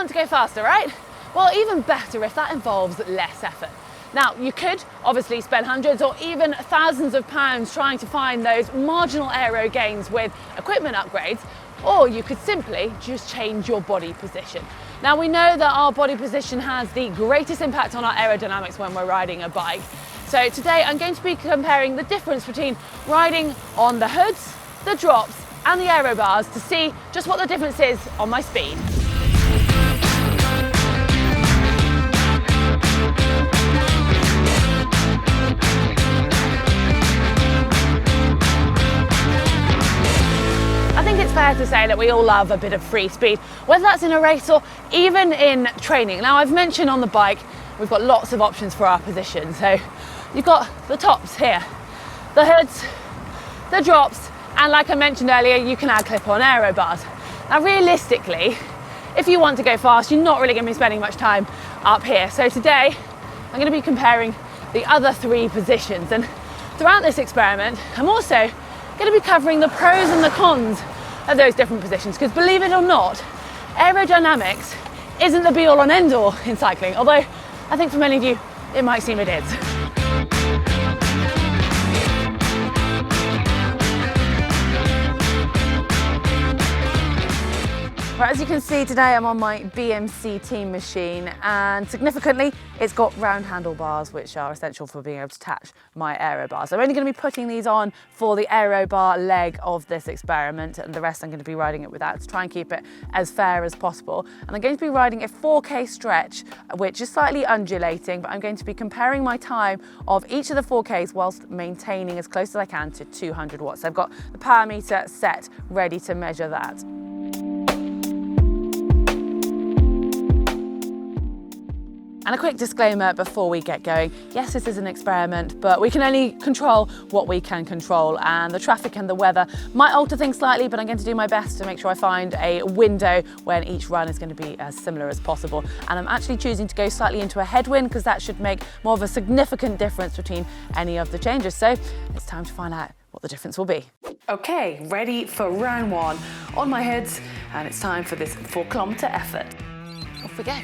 want to go faster, right? Well, even better if that involves less effort. Now, you could obviously spend hundreds or even thousands of pounds trying to find those marginal aero gains with equipment upgrades, or you could simply just change your body position. Now, we know that our body position has the greatest impact on our aerodynamics when we're riding a bike. So today I'm going to be comparing the difference between riding on the hoods, the drops, and the aero bars to see just what the difference is on my speed. I think it's fair to say that we all love a bit of free speed, whether that's in a race or even in training. Now, I've mentioned on the bike, we've got lots of options for our position. So you've got the tops here, the hoods, the drops, and like I mentioned earlier, you can add clip-on aero bars. Now, realistically, if you want to go fast, you're not really going to be spending much time up here. So today, I'm going to be comparing the other three positions. And throughout this experiment, I'm also going to be covering the pros and the cons of those different positions, because believe it or not, aerodynamics isn't the be-all and end-all in cycling, although I think for many of you it might seem it is. Right, as you can see today, I'm on my BMC team machine, and significantly it's got round handlebars which are essential for being able to attach my aero bars. So I'm only going to be putting these on for the aero bar leg of this experiment, and the rest I'm going to be riding it without to try and keep it as fair as possible. And I'm going to be riding a 4K stretch which is slightly undulating, but I'm going to be comparing my time of each of the 4Ks whilst maintaining as close as I can to 200 watts. So I've got the power meter set ready to measure that. And a quick disclaimer before we get going. Yes, this is an experiment, but we can only control what we can control, and the traffic and the weather might alter things slightly, but I'm going to do my best to make sure I find a window when each run is going to be as similar as possible. And I'm actually choosing to go slightly into a headwind because that should make more of a significant difference between any of the changes. So it's time to find out what the difference will be. Okay, ready for round one on my hoods, and it's time for this 4-kilometre effort. Off we go.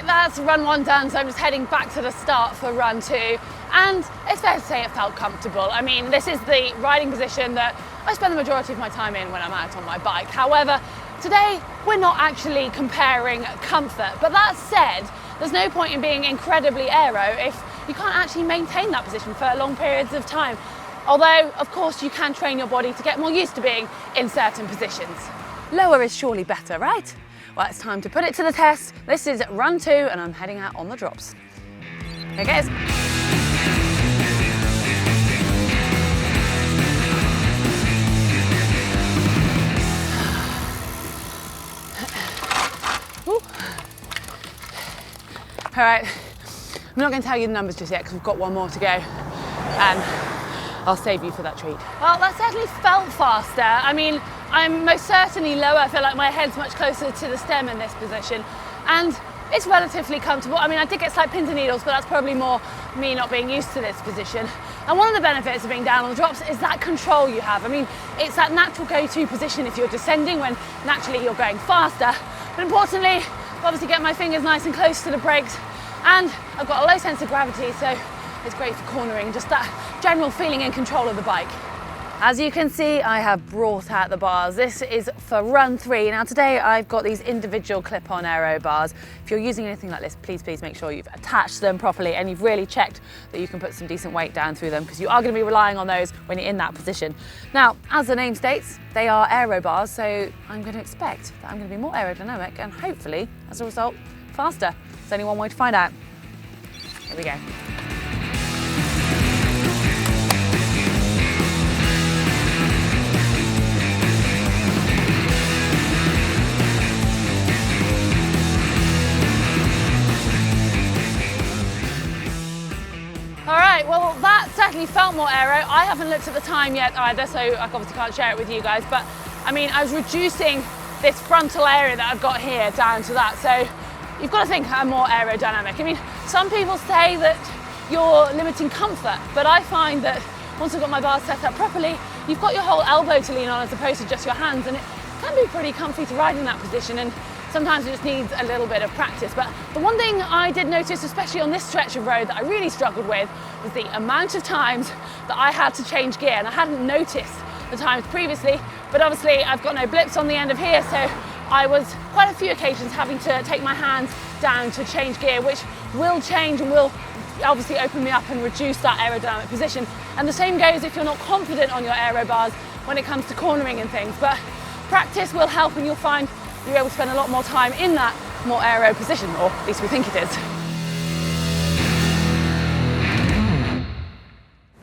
That's run one done, so I'm just heading back to the start for run two, and it's fair to say it felt comfortable. I mean, this is the riding position that I spend the majority of my time in when I'm out on my bike. However, today we're not actually comparing comfort, but that said, there's no point in being incredibly aero if you can't actually maintain that position for long periods of time. Although, of course, you can train your body to get more used to being in certain positions. Lower is surely better, right? Well, it's time to put it to the test. This is run two, and I'm heading out on the drops. Here goes. All right, I'm not going to tell you the numbers just yet because we've got one more to go, and I'll save you for that treat. Well, that certainly felt faster. I mean, I'm most certainly lower. I feel like my head's much closer to the stem in this position, and it's relatively comfortable. I mean, I did get slight pins and needles, but that's probably more me not being used to this position. And one of the benefits of being down on the drops is that control you have. I mean, it's that natural go-to position if you're descending when naturally you're going faster. But importantly, I've obviously get my fingers nice and close to the brakes, and I've got a low sense of gravity, so it's great for cornering, just that general feeling in control of the bike. As you can see, I have brought out the bars. This is for run three. Now today I've got these individual clip-on aero bars. If you're using anything like this, please make sure you've attached them properly and you've really checked that you can put some decent weight down through them, because you are going to be relying on those when you're in that position. Now, as the name states, they are aero bars, so I'm going to expect that I'm going to be more aerodynamic and hopefully, as a result, faster. There's only one way to find out. Here we go. All right, well, that certainly felt more aero. I haven't looked at the time yet either, so I obviously can't share it with you guys, but I mean, I was reducing this frontal area that I've got here down to that, so you've got to think I'm more aerodynamic. I mean, some people say that you're limiting comfort. But I find that once I've got my bars set up properly, you've got your whole elbow to lean on as opposed to just your hands, and it can be pretty comfy to ride in that position, and sometimes it just needs a little bit of practice. But the one thing I did notice, especially on this stretch of road, that I really struggled with was the amount of times that I had to change gear, and I hadn't noticed the times previously, but obviously I've got no blips on the end of here, so I was quite a few occasions having to take my hands down to change gear, which will change and will obviously open me up and reduce that aerodynamic position. And the same goes if you're not confident on your aero bars when it comes to cornering and things. But practice will help, and you'll find you're able to spend a lot more time in that more aero position, or at least we think it is.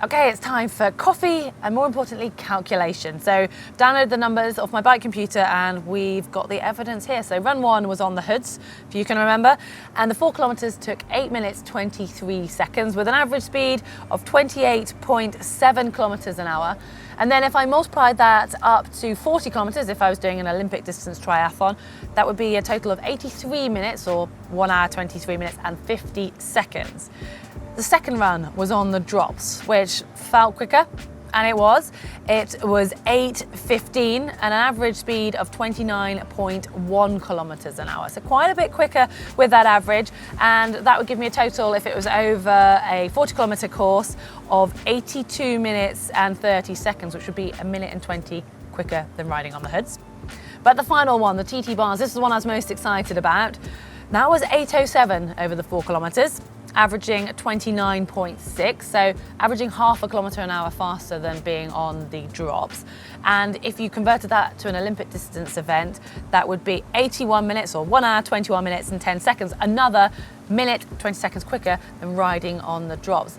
Okay, it's time for coffee and, more importantly, calculation. So I've downloaded the numbers off my bike computer and we've got the evidence here. So run 1 was on the hoods, if you can remember, and the 4 kilometers took 8 minutes 23 seconds with an average speed of 28.7 kilometers an hour. And then if I multiplied that up to 40 kilometers, if I was doing an Olympic distance triathlon, that would be a total of 83 minutes, or 1 hour, 23 minutes and 50 seconds. The second run was on the drops, which felt quicker, and it was. It was 8:15 and an average speed of 29.1 kilometers an hour. So quite a bit quicker with that average, and that would give me a total, if it was over a 40 kilometer course, of 82 minutes and 30 seconds, which would be 1 minute and 20 quicker than riding on the hoods. But the final one, the TT bars, this is the one I was most excited about. That was 8:07 over the 4 kilometers. Averaging 29.6, so averaging half a kilometre an hour faster than being on the drops. And if you converted that to an Olympic distance event, that would be 81 minutes, or 1 hour, 21 minutes and 10 seconds, another minute, 20 seconds quicker than riding on the drops.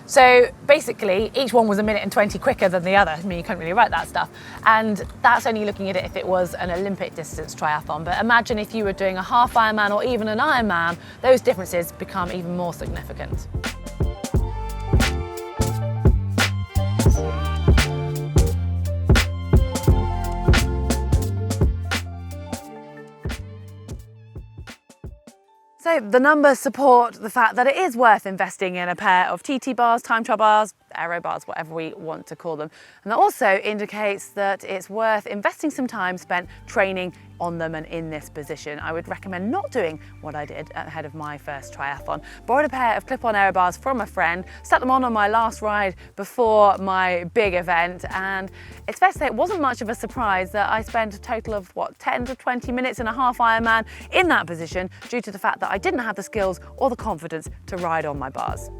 So basically, each one was 1 minute and 20 quicker than the other. I mean, you couldn't really write that stuff. And that's only looking at it if it was an Olympic distance triathlon. But imagine if you were doing a half Ironman or even an Ironman, those differences become even more significant. So the numbers support the fact that it is worth investing in a pair of TT bars, time trial bars, aero bars, whatever we want to call them. And that also indicates that it's worth investing some time spent training on them and in this position. I would recommend not doing what I did ahead of my first triathlon. Borrowed a pair of clip-on aero bars from a friend, stuck them on my last ride before my big event, and it's fair to say it wasn't much of a surprise that I spent a total of 10 to 20 minutes in a half Ironman in that position, due to the fact that I didn't have the skills or the confidence to ride on my bars.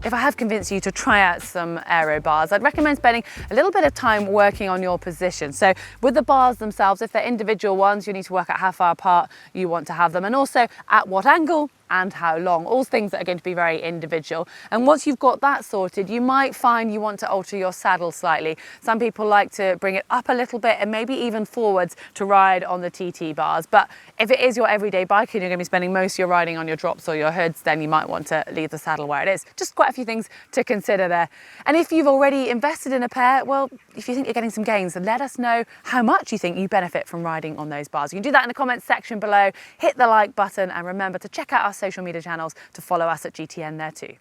If I have convinced you to try out some aero bars, I'd recommend spending a little bit of time working on your position. So with the bars themselves, if they're individual ones, you need to work out how far apart you want to have them, and also at what angle and how long, all things that are going to be very individual. And once you've got that sorted, you might find you want to alter your saddle slightly. Some people like to bring it up a little bit and maybe even forwards to ride on the TT bars. But if it is your everyday bike and you're going to be spending most of your riding on your drops or your hoods, then you might want to leave the saddle where it is. Just quite a few things to consider there. And if you've already invested in a pair, well, if you think you're getting some gains, then let us know how much you think you benefit from riding on those bars. You can do that in the comments section below. Hit the like button, and remember to check out our social media channels to follow us at GTN there too.